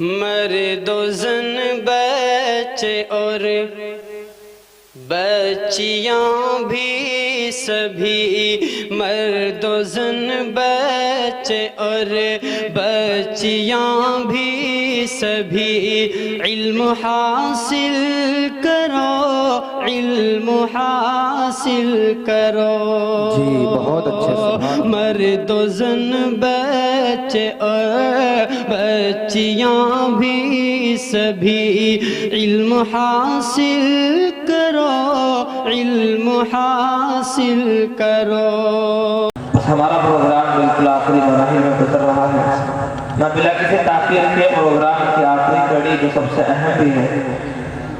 مرد و زن بچے اور بچیاں بھی سبھی، مرد و زن بچے اور بچیاں بھی سبھی، علم حاصل کرو، علم حاصل کرو۔ جی بہت اچھے سبحان۔ مرد و زن بچے اور بچیاں بھی سبھی، علم حاصل کرو، علم حاصل کرو۔ ہمارا پروگرام بالکل آخری مراحل میں گزر رہا ہے۔ میں بلا کسی تاخیر کے پروگرام کی آخری کڑی جو سب سے اہم بھی ہے،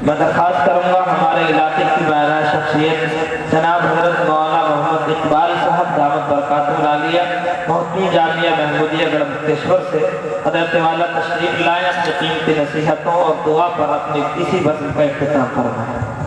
میں درخواست کروں گا ہمارے علاقے کی بالا شخصیت جناب حضرت مولانا محمد اقبال صاحب دامت برکاتہ العالیہ محتمی جامعہ محمودیہ گڑھ مکتیشور سے حضرت والا تشریف لائیں، اپنی قیمتی نصیحتوں اور دعا پر اپنی اسی بزم کا اختتام فرمائیں۔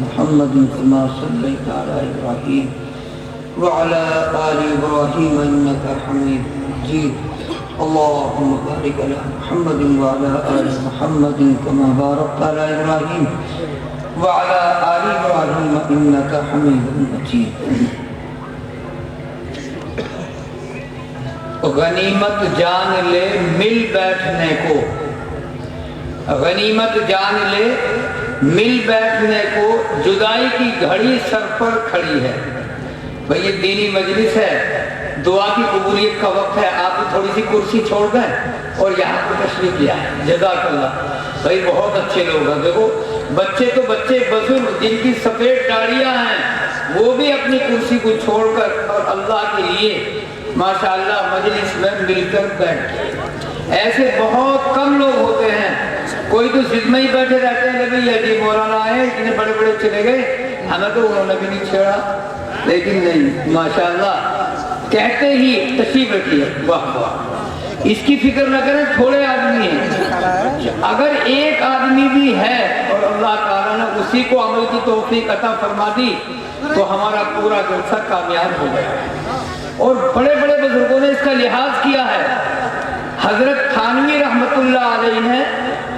محمد كما صليت على إبراهيم وعلى آل إبراهيم إنك حميد مجيد اللهم بارك على محمد وعلى آل محمد كما باركت على إبراهيم وعلى آل إبراهيم إنك حميد مجيد۔ غنیمت جان لے مل بیٹھنے کو، غنیمت جان لے مل بیٹھنے کو، جدائی کی گھڑی سر پر کھڑی ہے۔ بھئی یہ دینی مجلس ہے، دعا کی قبولیت کا وقت ہے، آپ تھوڑی سی کرسی چھوڑ دیں اور یہاں پر تشریف لے آئیں۔ جزاک اللہ۔ بھئی بہت اچھے لوگ ہیں، دیکھو بچے تو بچے، بزرگ جن کی سفید داڑیاں ہیں وہ بھی اپنی کرسی کو چھوڑ کر اور اللہ کے لیے ماشاءاللہ مجلس میں مل کر بیٹھے۔ ایسے بہت کم لوگ ہوتے ہیں، کوئی تو ضد میں ہی بیٹھے رہتے ہیں کہ یہ جی مولانا آئے اتنے بڑے بڑے چلے گئے، ہمیں تو انہوں نے بھی نہیں چھیڑا، لیکن نہیں ماشاءاللہ کہتے ہی تشریف رکھیے۔ واہ واہ، اس کی فکر نہ کریں، تھوڑے آدمی ہیں، اگر ایک آدمی بھی ہے اور اللہ تعالیٰ نے اسی کو عمل کی توفیق عطا فرما دی تو ہمارا پورا جلسہ کامیاب ہو گیا۔ اور بڑے بڑے بزرگوں نے اس کا لحاظ کیا ہے۔ حضرت تھانوی رحمت اللہ علیہ نے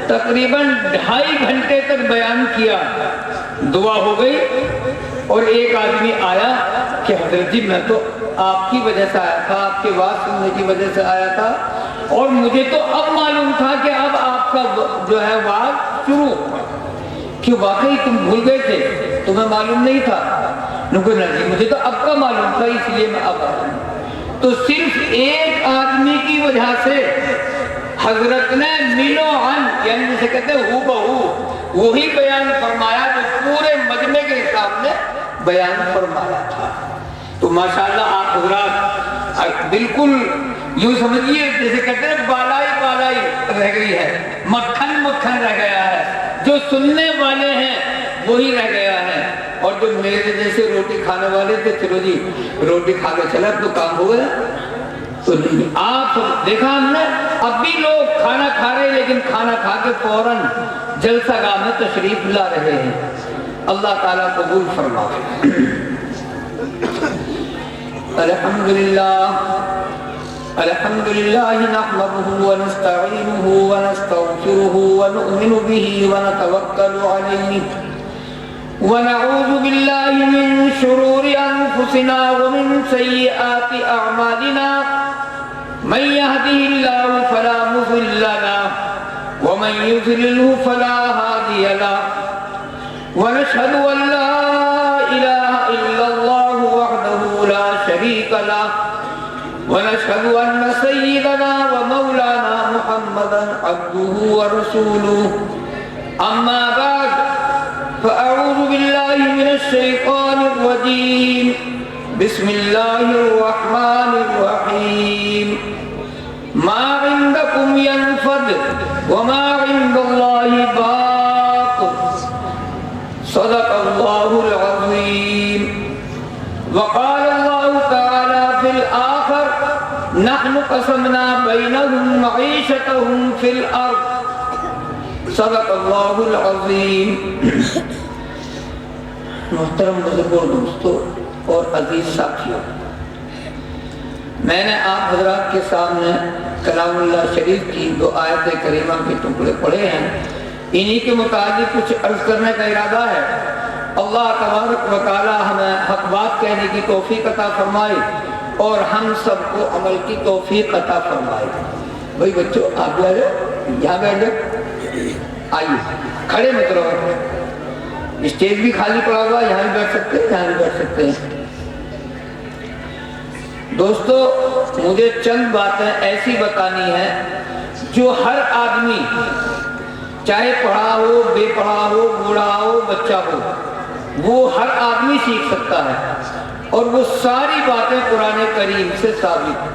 تقریباً 2.5 گھنٹے تک بیان کیا، دعا ہو گئی اور ایک آدمی آیا کہ حضرت جی میں تو آپ کی وجہ سے آیا تھا، آپ کے واز سننے کی وجہ سے آیا تھا، اور مجھے تو اب معلوم تھا کہ اب آپ کا جو ہے واز شروع ہوا، کہ واقعی تم بھول گئے تھے، تمہیں معلوم نہیں تھا؟ نہیں، مجھے تو اب کا معلوم تھا، اس لیے میں اب آیا۔ تو صرف ایک آدمی کی وجہ سے حضرت نے ملو عن، یعنی جسے کہتے ہیں ہو بہو وہی بیان فرمایا جو پورے مجمع کے حساب نے بیان فرمایا تھا۔ تو ماشاءاللہ آپ حضرات بالکل یوں سمجھیے جیسے کہتے ہیں بالائی بالائی رہ گئی ہے، مکھن مکھن رہ گیا ہے، جو سننے والے ہیں وہی رہ گیا ہے، اور جو میرے جیسے روٹی کھانے والے تھے چلو جی روٹی کھا کے چلا تو کام ہو گیا۔ تو آپ دیکھا ہم نے اب بھی لوگ کھانا کھا رہے ہیں لیکن کھانا کھا کے فوراً جلسہ گاہ میں تشریف لا رہے ہیں۔ اللہ تعالیٰ قبول فرمائے۔ الحمدللہ الحمدللہ نحمده ونستعینه ونستغفره ونؤمن به ونتوکل علیہ ونعوذ باللہ من شرور انفسنا ومن سیئات اعمالنا من يهده الله فلا مضل له ومن يضلل فلا هادي له ونشهد ان لا اله الا الله وحده لا شريك له ونشهد ان سيدنا ومولانا محمدا عبده ورسوله اما بعد فاعوذ بالله من الشيطان الرجيم بسم اللہ الرحمن الرحیم ما عندکم ینفد وما عند اللہ باق صدق اللہ العظیم وقال اللہ تعالی فی الآخر نحن قسمنا بینہم معیشتہم فی الارض صدق اللہ العظیم۔ محترم بزرگوں، دوستوں اور عزیز ساتھیوں، میں نے آپ حضرات کے سامنے کلام اللہ شریف کی 2 آیت کریمہ کے ٹکڑے پڑھے ہیں، انہی کے متعلق کچھ عرض کرنے کا ارادہ ہے۔ اللہ تبارک و تعالی ہمیں حق بات کہنے کی توفیق عطا فرمائے اور ہم سب کو عمل کی توفیق عطا فرمائے۔ بھائی بچوں آپ بیٹھ جاؤ، یہاں بیٹھ جاؤ، آئیے کھڑے مت رہو، اسٹیج بھی خالی پڑا ہوا، یہاں بھی بیٹھ سکتے ہیں، یہاں بھی بیٹھ سکتے ہیں۔ دوستو مجھے چند باتیں ایسی بتانی ہیں جو ہر آدمی، چاہے پڑھا ہو، بے پڑھا ہو، بوڑھا ہو، بچہ ہو، وہ ہر آدمی سیکھ سکتا ہے، اور وہ ساری باتیں قرآن کریم سے ثابت ہیں۔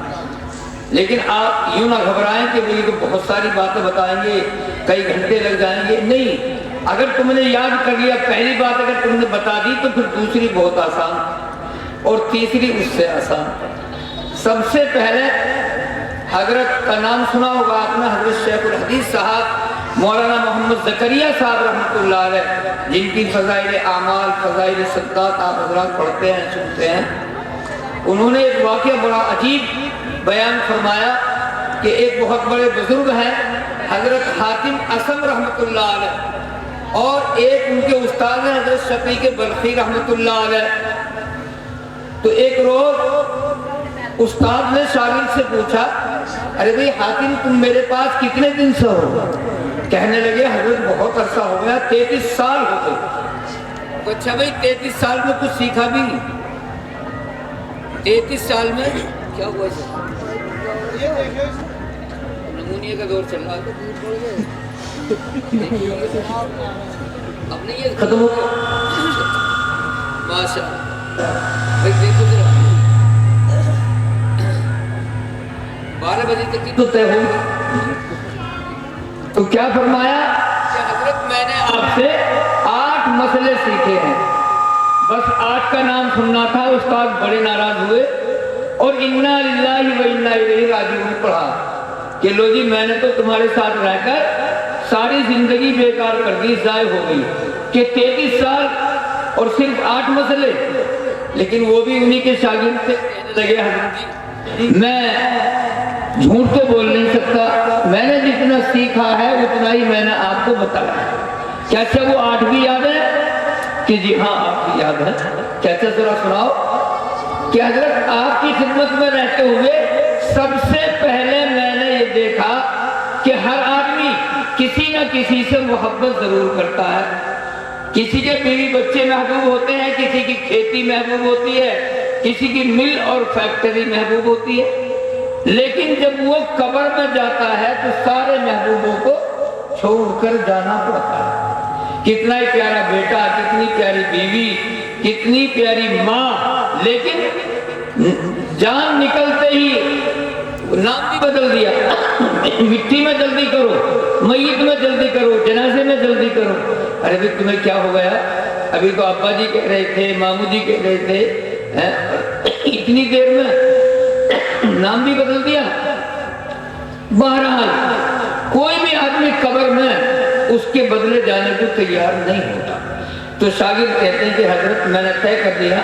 لیکن آپ یوں نہ گھبرائیں کہ وہ یہ بہت ساری باتیں بتائیں گے، کئی گھنٹے لگ جائیں گے، نہیں۔ اگر تم نے یاد کر لیا پہلی بات، اگر تم نے بتا دی تو پھر دوسری بہت آسان اور تیسری اس سے آسان۔ سب سے پہلے حضرت کا نام سنا ہوگا آپ نے، حضرت شیخ الحدیث صاحب مولانا محمد زکریا صاحب رحمۃ اللہ علیہ، جن کی فضائل اعمال، فضائل صدقات آپ حضرات پڑھتے ہیں، سنتے ہیں۔ انہوں نے ایک واقعہ بڑا عجیب بیان فرمایا کہ ایک بہت بڑے بزرگ ہیں حضرت حاتم اسم رحمۃ اللہ علیہ، اور ایک ان کے استاد ہیں حضرت شفیق بلخی رحمۃ اللہ علیہ۔ تو ایک روز استاد نے شاگرد سے پوچھا، ارے بھئی حاتم تم میرے پاس کتنے دن سے ہو؟ کہنے لگے حضرت بہت عرصہ ہو گیا، 33 سال ہو گئے۔ اچھا بھئی 33 سال میں کچھ سیکھا بھی نہیں؟ 33 سال میں کیا ہوا نمونیہ کا دور چل رہا ہے، اب نہیں یہ ختم ہو گیا؟ ماشاء اللہ۔ دیکھو ذرا 12 بجے تک کی تو طے ہوئی، تو کیا فرمایا کہ حضرت میں نے آپ سے 8 مسئلے سیکھے ہیں، بس 8 کا نام سننا تھا۔ استاد بڑے ناراض ہوئے اور انا للہ و انا الیہ راجعون پڑھا کہ لو جی میں نے تو تمہارے ساتھ رہ کر ساری زندگی بیکار کر دی، ضائع ہو گئی کہ 33 سال اور صرف 8 مسئلے۔ لیکن وہ بھی انہی کے شاگرد سے کہنے لگے حضرت جی میں جھوٹ تو بول نہیں سکتا، میں نے جتنا سیکھا ہے اتنا ہی میں نے آپ کو بتایا۔ کیا اچھا وہ 8 بھی یاد ہے؟ کہ جی ہاں آپ کی یاد ہے۔ کیا اچھا ذرا سناؤ کہ حضرت آپ کی خدمت میں رہتے ہوئے سب سے پہلے میں نے یہ دیکھا کہ ہر آدمی کسی نہ کسی سے محبت ضرور کرتا ہے۔ کسی کے بیوی بچے محبوب ہوتے ہیں، کسی کی کھیتی محبوب ہوتی ہے، کسی کی مل اور فیکٹری محبوب ہوتی ہے، لیکن جب وہ قبر میں جاتا ہے تو سارے محبوبوں کو چھوڑ کر جانا پڑتا ہے۔ کتنا ہی پیارا بیٹا، کتنی پیاری بیوی، کتنی پیاری ماں، لیکن جان نکلتے ہی نام بھی بدل دیا، مٹی میں جلدی کرو، میت میں جلدی کرو، جنازے میں جلدی کرو۔ ارے بھائی تمہیں کیا ہو گیا؟ ابھی تو ابا جی کہہ رہے تھے، مامو جی کہہ رہے تھے، اتنی دیر میں نام بھی بدل دیا۔ بہرحال کوئی بھی آدمی قبر میں اس کے بدلے جانے کو تیار نہیں ہوتا۔ تو شاگرد کہتے ہیں کہ حضرت میں نے طے کر دیا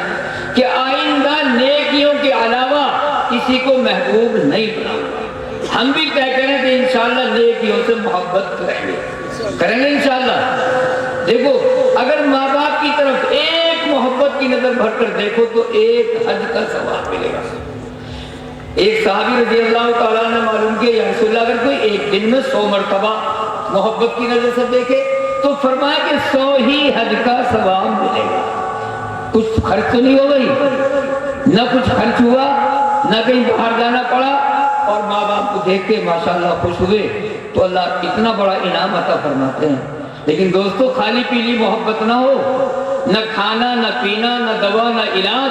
کہ آئندہ نیکیوں کے علاوہ کسی کو محبوب نہیں بناؤں۔ ہم بھی طے کریں کہ انشاءاللہ نیکیوں سے محبت کریں گے انشاءاللہ۔ دیکھو اگر ماں باپ کی طرف ایک محبت کی نظر بھر کر دیکھو تو ایک حج کا ثواب ملے گا۔ ایک صحابی رضی اللہ تعالیٰ نے معلوم کیا یا رسول اللہ اگر کوئی ایک دن میں 100 مرتبہ محبت کی نظر سے دیکھے تو فرمایا کہ 100 ہی حج کا ثواب ملے گا۔ کچھ خرچ تو نہیں ہو گئی، نہ کچھ خرچ ہوا، نہ کہیں باہر جانا پڑا، اور ماں باپ کو دیکھ کے ماشاءاللہ خوش ہوئے تو اللہ اتنا بڑا انعام عطا فرماتے ہیں۔ لیکن دوستو خالی پیلی محبت نہ ہو، نہ کھانا، نہ پینا، نہ دوا، نہ علاج،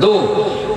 2।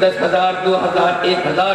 10,000 2,000 1,000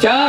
4।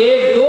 1 2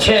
6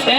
6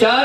4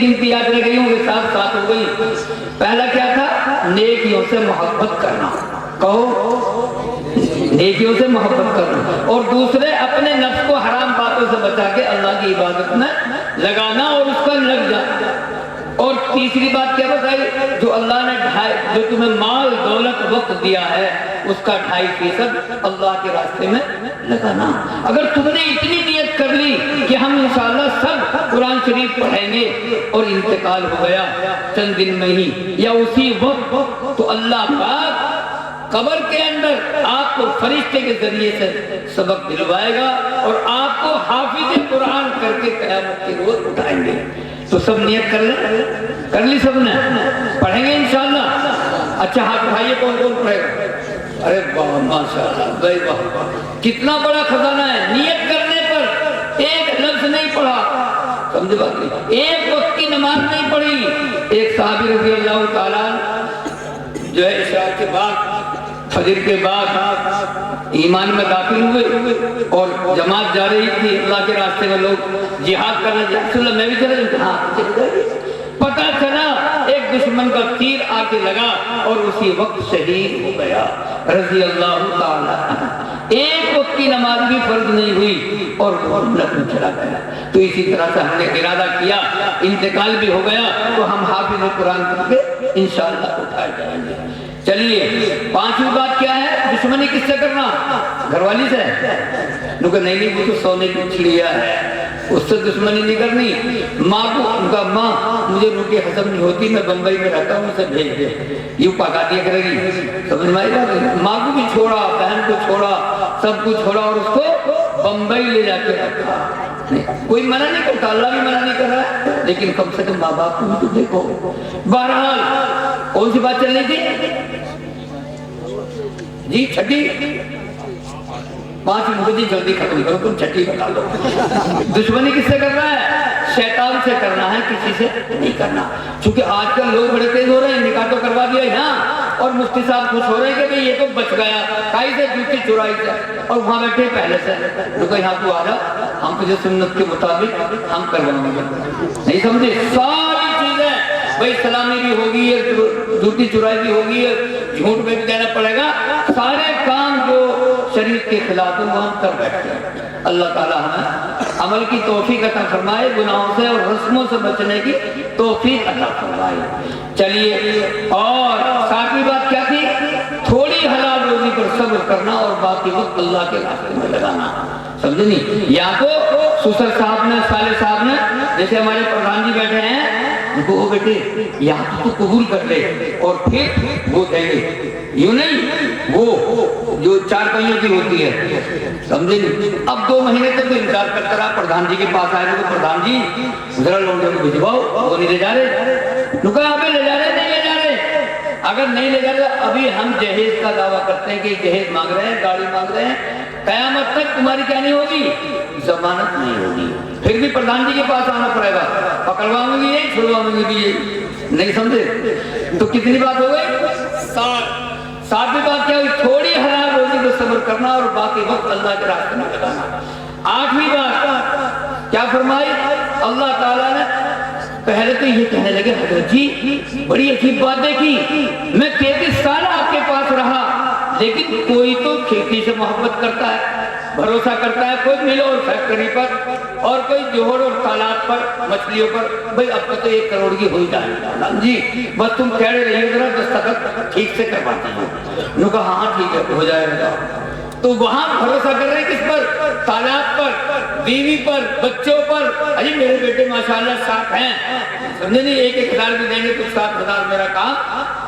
گنتی یاد رہ گئی ہوں کہ ساتھ ہو گئی. پہلا کیا تھا؟ نیکیوں سے محبت کرنا. کہو نیکیوں سے محبت کرنا. اور دوسرے اپنے نفس کو حرام باتوں سے بچا کے اللہ کی عبادت میں لگانا اور اس پر لگ جانا. اور تیسری بات کیا بتائی؟ جو اللہ نے جو تمہیں مال دولت وقت دیا ہے اس کا 2.5% اللہ کے راستے میں لگانا. اگر تم نے اتنی نیت کر لی کہ ہم انشاءاللہ سب قرآن شریف پڑھیں گے اور انتقال ہو گیا چند دن میں ہی یا اسی وقت، تو اللہ پاک قبر کے اندر آپ کو فرشتے کے ذریعے سے سبق دلوائے گا اور آپ کو حافظ قرآن کر کے قیامت کے روز اٹھائیں گے. تو سب نیت کر لی سب نے؟ پڑھیں گے انشاءاللہ. اچھا ہاتھ اٹھائیے، کون پڑھے گا؟ ارے واہ ماشاءاللہ بھائی واہ، کتنا بڑا خزانہ ہے. نیت کرنے پر ایک لفظ نہیں پڑھا، سمجھے بات نہیں، ایک وقت کی نماز نہیں پڑھی. ایک صحابی رضی اللہ تعالیٰ جو ہے عشاء کے بعد فجر کے بعد ایمان میں داخل ہوئے اور جماعت جا رہی تھی اللہ کے راستے میں، لوگ جہاد کرنے رسول اللہ میں بھی چلے جاؤں. پتہ چلا ایک دشمن کا تیر آ کے لگا اور اسی وقت شہید ہو گیا رضی اللہ تعالیٰ. ایک وقت کی نماز بھی فرض نہیں ہوئی اور وہ جنت میں چلا گیا. تو اسی طرح سے ہم نے ارادہ کیا، انتقال بھی ہو گیا تو ہم حافظ قرآن کر کے انشاءاللہ اٹھائے جائیں گے. چلیے 5ویں بات کیا ہے؟ دشمنی کس سے کرنا؟ گھر والی سے؟ نہیں وہ تو سونے کی چڑیا ہے، اس سے دشمنی نہیں کرنی. ماں کو ان کا ماں مجھے روٹی ہضم نہیں ہوتی، میں بمبئی میں رہتا ہوں، اسے بھیج دے، یوں پکا دیا کرے گی. سمجھ میں آئی بات؟ ماں کو بھی چھوڑا، بہن کو چھوڑا، سب کو چھوڑا اور اس کو بمبئی لے جا کے رکھا. کوئی منع نہیں کرتا، اللہ بھی منع نہیں کر رہا ہے، لیکن کم سے کم ماں باپ کو بھی تو دیکھو. بہرحال کون سی بات چل رہی تھی جی؟ چھٹی 5 منٹ جلدی ختم کرو، تم چھٹی بتا دو. دشمنی کس سے کرنا ہے؟ شیطان سے کرنا ہے، کسی سے نہیں کرنا. چونکہ آج کل لوگ بڑے تیز ہو رہے ہیں، نکاح تو کروا دیا یہاں اور مفتی صاحب خوش ہو رہے ہیں کہ بھئی یہ تو بچ گیا کائی سے جوتی چرائی سے، اور وہاں بیٹھے پہلے سے لوگ یہاں تو آ جا، ہم تجھے سنت کے مطابق ہم کروائیں گے. نہیں سمجھے؟ ساری چیزیں بھئی سلامی بھی ہوگی ہے، جوتی چرائی بھی ہوگی ہے، جھوٹ میں بھی دینا پڑے گا. سارے کام جو شریعت کے خلاف وہ ہم کر بیٹھتے ہیں. اللہ تعالیٰ ہمیں عمل کی توفیق عطا فرمائے، گناہوں سے اور رسموں سے بچنے کی توفیق عطا فرمائے. چلیے اور 7ویں بات کیا تھی؟ تھوڑی حلال روزی پر صبر کرنا اور باقی وقت اللہ کے راستے میں لگانا. سمجھے نہیں؟ یا تو سسر صاحب نے، صالح صاحب نے، جیسے ہمارے پردھان جی بیٹھے ہیں، ان کو وہ بیٹے یا تو قبول کر لے اور پھر وہ دیں گے، یوں نہیں وہ جو 4 پہیوں کی ہوتی ہے. سمجھے نہیں؟ اب 2 مہینے تک انتظار کرتا رہا، پردھان جی کے پاس آئے تو پردھان جی ذرا لوگوں کو بھجواؤ، وہ نہیں لے جا رہے. کہا آپ لے جا رہے؟ نہیں لے جا رہے. اگر نہیں لے جا رہے ابھی ہم جہیز کا دعویٰ کرتے ہیں کہ جہیز مانگ رہے ہیں، گاڑی مانگ رہے ہیں، قیامت تک تمہاری کیا نہیں ہوگی؟ ضمانت نہیں ہوگی. پھر بھی پردھان جی کے پاس آنا پڑے گا، پکڑواؤں گی یہی، چھڑواؤں گی بھی یہی. نہیں سمجھے؟ تو کتنی بات ہو گئی؟ 7ویں بات کیا ہوئی؟ تھوڑی حلال روزی کو صبر کرنا اور باقی وقت اللہ کے راستے میں لگانا. 8ویں بات کیا فرمائی اللہ تعالیٰ نے؟ پہلے تو یہ کہنے لگے حضرت جی بڑی عجیب بات دیکھی، میں 33 سال آپ کے پاس رہا لیکن کوئی تو کھیتی سے محبت کرتا ہے، بھروسہ کرتا ہے، کوئی مل اور فیکٹری پر اور کوئی جوہر اور تالاب پر، مچھلیوں پر. بھئی اب تو 1 کروڑ کی ہو ہی جائے جی، بس تم کہہ رہے ذرا دستخط ٹھیک سے کرواتی ہو. انہوں نے کہا ہاں ٹھیک ہے ہو جائے گا. تو وہاں بھروسہ کر رہے ہیں کس پر؟ تالاب پر، بیوی پر، بچوں پر. ارے میرے بیٹے ماشاءاللہ 7 ہیں، سمجھے نہیں؟ 1,000 بھی دیں گے تو 7,000 میرا کام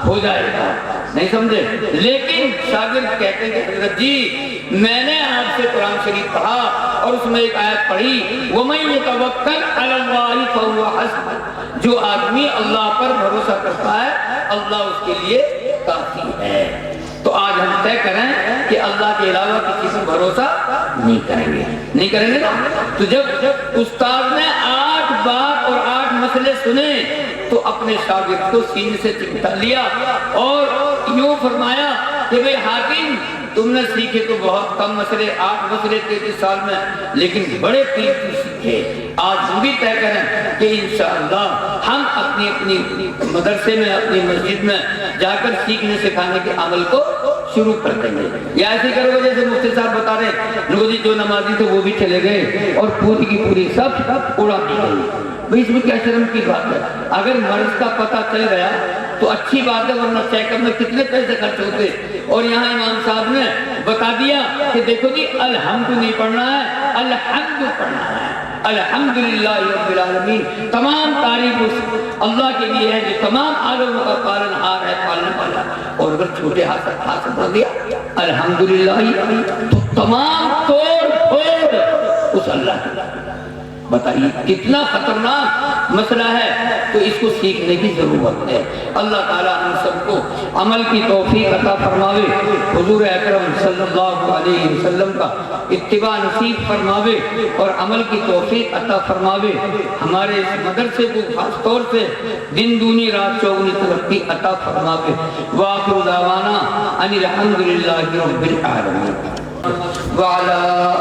ہو جائے گا. نہیں سمجھے؟ لیکن شاگرد کہتے ہیں کہ حضرت جی میں نے آپ سے قرآن شریف پڑھا اور اس میں ایک آیت پڑھی وَمَن يَتَوَكَّلْ عَلَى اللَّهِ فَهُوَ حَسْبُهُ. جو آدمی اللہ پر بھروسہ کرتا ہے اللہ اس کے لیے کافی ہے. تو آج ہم طے کریں کہ اللہ کے علاوہ کسی پر بھروسہ نہیں کریں گے. نہیں کریں گے نا؟ تو جب استاد نے 8 بات اور 8 مسئلے سنے تو اپنے شاگرد کو سینے سے چمٹا لیا اور یوں فرمایا کہ بھئی حاکم تم نے سیکھے تو بہت کم مسئلے، 8 مسئلے 33 سال میں، لیکن بڑے قیمتی سیکھے. آج ہم بھی طے کریں کہ انشاءاللہ ہم اپنی مدرسے میں اپنی مسجد میں جا کر سیکھنے سکھانے کے عمل کو شروع کر دیں گے. یا ایسے کرو جیسے مفتی صاحب بتا رہے روزی جو نمازی تھے وہ بھی چلے گئے اور پوری کی پوری سب اڑا دی گئی. بھئی اس میں کیا شرم کی بات ہے؟ اگر مرض کا پتہ چل گیا تو اچھی بات ہے، ورنہ چیک اپ میں کتنے پیسے خرچ ہوتے. اور یہاں امام صاحب نے بتا دیا کہ دیکھو جی الحمد نہیں پڑھنا ہے، الحمد پڑھنا ہے. الحمدللہ رب العالمین، تمام تعریف اس اللہ کے لیے ہے جو تمام عالموں کا پالن ہار ہے، پالنے والا. اور اگر چھوٹے ہاتھ سے پڑھ دیا الحمدللہ تو تمام توڑ پھوڑ اس اللہ کی. بتائیے کتنا خطرناک مسئلہ ہے. تو اس کو سیکھنے کی ضرورت ہے. اللہ تعالی ہم سب کو عمل کی توفیق عطا فرماوے، حضور اکرم صلی اللہ علیہ وسلم کا اتباع نصیب فرماوے اور عمل کی توفیق عطا فرماوے. ہمارے اس مدرسے کو خاص طور سے دن دونی رات چوگنی ترقی عطا فرماوے. وآخر دعوانا ان الحمدللہ رب العالمین. وعلى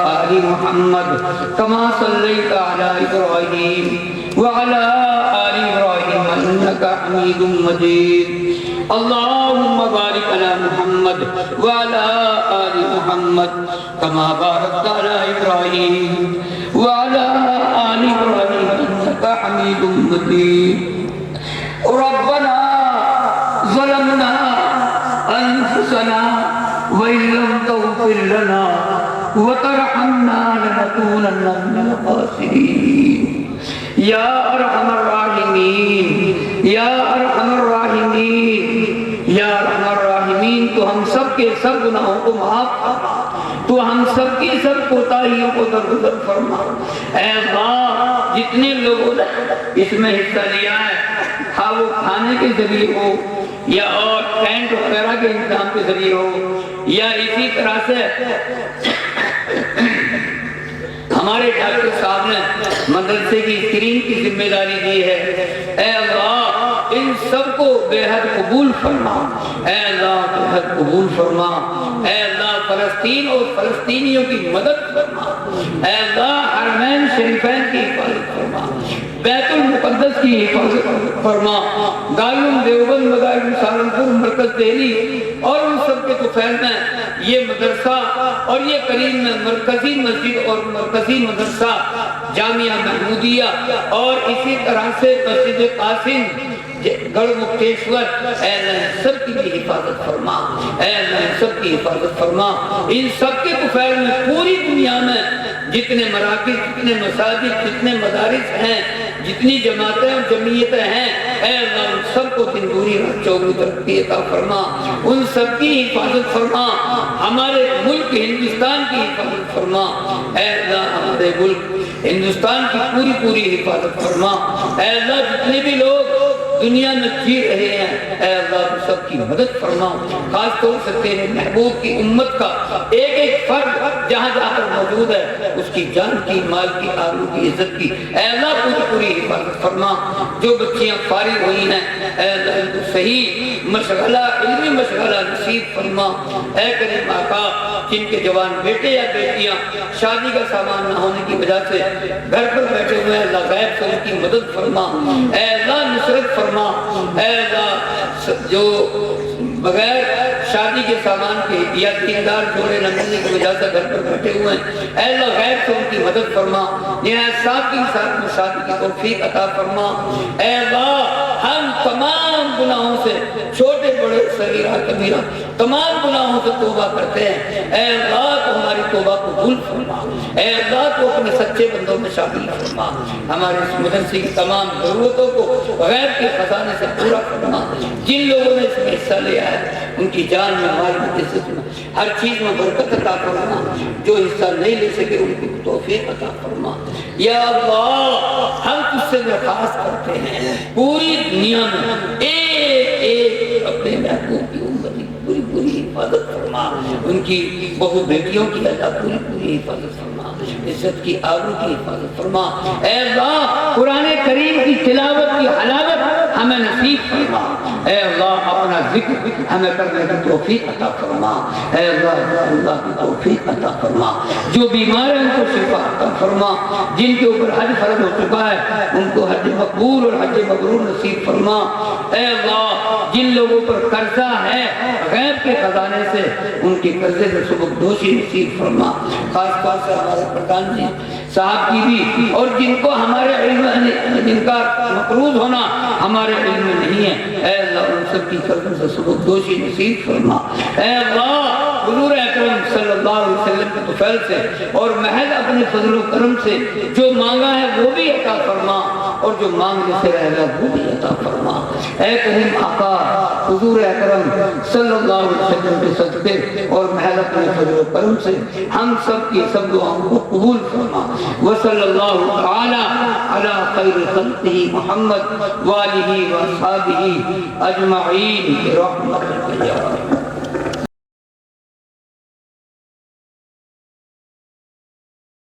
آل محمد كما صليت على إبراهيم وعلى آل إبراهيم إنك حميد مجيد. اللهم بارك على محمد وعلى آل محمد كما باركت على إبراهيم وعلى آل إبراهيم إنك حميد مجيد. ربنا ظلمنا أنفسنا وإن لم تغفر لنا وترحمنا لنكونن من الخاسرين. یا ارحم الراحمین، یا ارحم الراحمین، یا ارحم الراحمین، تو ہم سب کے سب گناہوں کو معاف فرما، تو ہم سب کی سب کوتاہیوں کو درگزر فرما. اے اللہ جتنے لوگوں نے اس میں حصہ لیا ہے، ہاں وہ کھانے کے ذریعے ہو یا اور ٹینٹ وغیرہ کے انتظام کے ذریعے ہو یا اسی طرح سے ہمارے ڈاکٹر صاحب نے مدرسے کی اسکرین کی ذمہ داری دی ہے. اے اللہ ان سب کو بے حد قبول فرما. اے اللہ بے حد قبول فرما. اے اللہ فلسطین اور فلسطینیوں کی مدد فرما. اے اللہ حرمین شریفین کی حفاظت فرما، بیت المقدس کی حفاظت فرما. دارالعلوم دیوبند، مدارس سہارنپور، مرکز دہلی اور ان سب کے طفیل میں یہ مدرسہ اور یہ قریب میں مرکزی مسجد اور مرکزی مدرسہ جامعہ محمودیہ اور اسی طرح سے مسجد قاسم گڑھ مکتیشور، اے اللہ سب کی بھی حفاظت فرما. اے اللہ سب کی حفاظت فرما. ان سب کے طفیل میں پوری دنیا میں جتنے مراکز، جتنے مساجد، جتنے مدارس ہیں، جتنی جماعتیں اور جمعیتیں ہیں، اے اللہ ان سب کو دن دوری رات چوگنی ترقی عطا فرما. ان سب کی حفاظت فرما. ہمارے ملک ہندوستان کی حفاظت فرما. اے اللہ ہمارے ملک ہندوستان کی پوری پوری حفاظت فرما. اے اللہ جتنے بھی لوگ دنیا میں جی رہے ہیں، اے اللہ سب کی مدد فرما. خاص طور سے تیرے محبوب کی امت کا ایک ایک فرد جہاں جہاں پر موجود ہے اس کی جان کی، مال کی، آبرو کی، عزت کی اے اللہ پوری پوری حفاظت فرما. جو بچیاں فارغ ہوئی ہیں اے اللہ ان کو صحیح مشغلہ، علمی مشغلہ نصیب فرما. اے کریم آقا جن کے جوان بیٹے یا بیٹیاں شادی کا سامان نہ ہونے کی وجہ سے گھر پر بیٹھے ہوئے ہیں، اللہ غیب سے ان کی مدد فرما. اے اللہ نصرت فرما. اے اللہ جو بغیر شادی کے سامان کے یا دیندار جوڑے نہ ملنے کی وجہ سے گھر پر بیٹھے ہوئے ہیں، اے اللہ غیب سے ان کی مدد فرما. نہایت ساتھ میں شادی کی توفیق عطا فرما. اے اللہ ہم تمام گناہوں سے، چھوٹے بڑے صغیرہ کبیرہ تمام گناہوں سے توبہ کرتے ہیں. اے اللہ تو ہماری توبہ قبول فرما. اے اللہ تو اپنے سچے بندوں میں شامل فرما. ہمارے اس مدرسے کی تمام ضرورتوں کو غیب کے خزانے سے پورا فرما. جن لوگوں نے اس میں حصہ لیا ہے ان کی جان میں، مال میں، عزت میں، ہر چیز میں برکت عطا فرما. جو حصہ نہیں لے سکے ان کی توفیق عطا فرما. یا اللہ ہم تجھ سے درخواست کرتے ہیں پوری دنیا میں ایک ایک اپنے محبوب کی امت کی پوری پوری حفاظت فرما. ان کی بہو بیٹیوں کی اللہ پوری پوری حفاظت فرما. عزت کی، آبرو کی حفاظت فرما. اے اللہ قرآن کریم کی تلاوت کی حلاوت ہمیں نصیب فرما. اے اللہ اپنا ذکر ہمیں کرنے کی توفیق عطا فرما، اے اللہ کی توفیق عطا فرما، جو بیمار ہیں ان کو شفا عطا فرما، جن کے اوپر حج فرض ہو چکا ہے ان کو حج مقبول اور حج مبرور نصیب فرما، اے اللہ جن لوگوں پر قرضہ ہے غیب کے خزانے سے ان کے قرضے سے سبکدوشی نصیب فرما، خاص طور سے ہمارے پردھان جی صاحب کی بھی، اور جن کو ہمارے علم جن کا مقروض ہونا ہمارے علم میں نہیں ہے، اے اللہ ان سب کی قرضوں سے سبکدوشی نصیب فرما، اے اللہ حضور اکرم صلی اللہ علیہ وسلم کے طفیل سے اور محض اپنے فضل و کرم سے جو مانگا ہے وہ بھی عطا فرما، اور جو مانگنے سے رہ گا وہ بھی عطا فرما، اے کریم آقا حضور اکرم صلی اللہ علیہ وسلم کے صدقے اور محض اپنے فضل و کرم سے ہم سب کی سب دعاؤں کو قبول فرما، وصلی اللہ تعالی علی خیر خلقہ محمد وآلہ وصحبہ اجمعین برحمتک یا رب۔